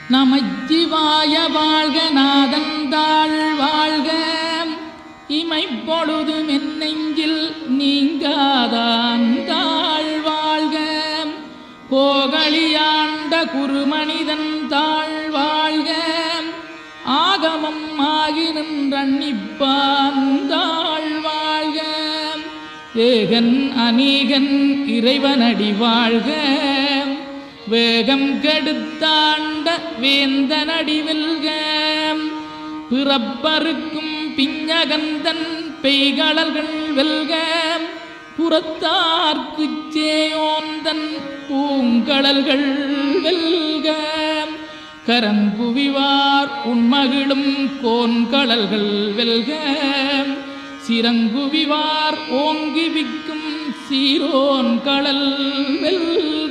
நமச்சிவாய வாழ்க நாதந்தாள் வாழ்க இமைப்பொழுது மென்னெஞ்சில் நீங்காதாந்தாள் வாழ்க கோகலியாண்ட குருமனிதன் தாழ் வாழ்க ஆகமம் ஆகி நின்றன்னிப்பாந்தாள் வாழ்க ஏகன் அநீகன் இறைவனடி வாழ்க வேகம் கெடுத்தாண்ட வேந்தனடி வெல்க பிறப்பருக்கும் பிஞகந்தன் பெய்களர்கள் வெல்க புறத்தார்க்குச் சேயோந்தன் பூங்கடல்கள் வெல்க கரங்குவிவார் உண்மகிழும் கோன்கடல்கள் வெல்க சிறங்குவிவார் ஓங்கி விக்கும் சீரோன் கடல் வெல்க.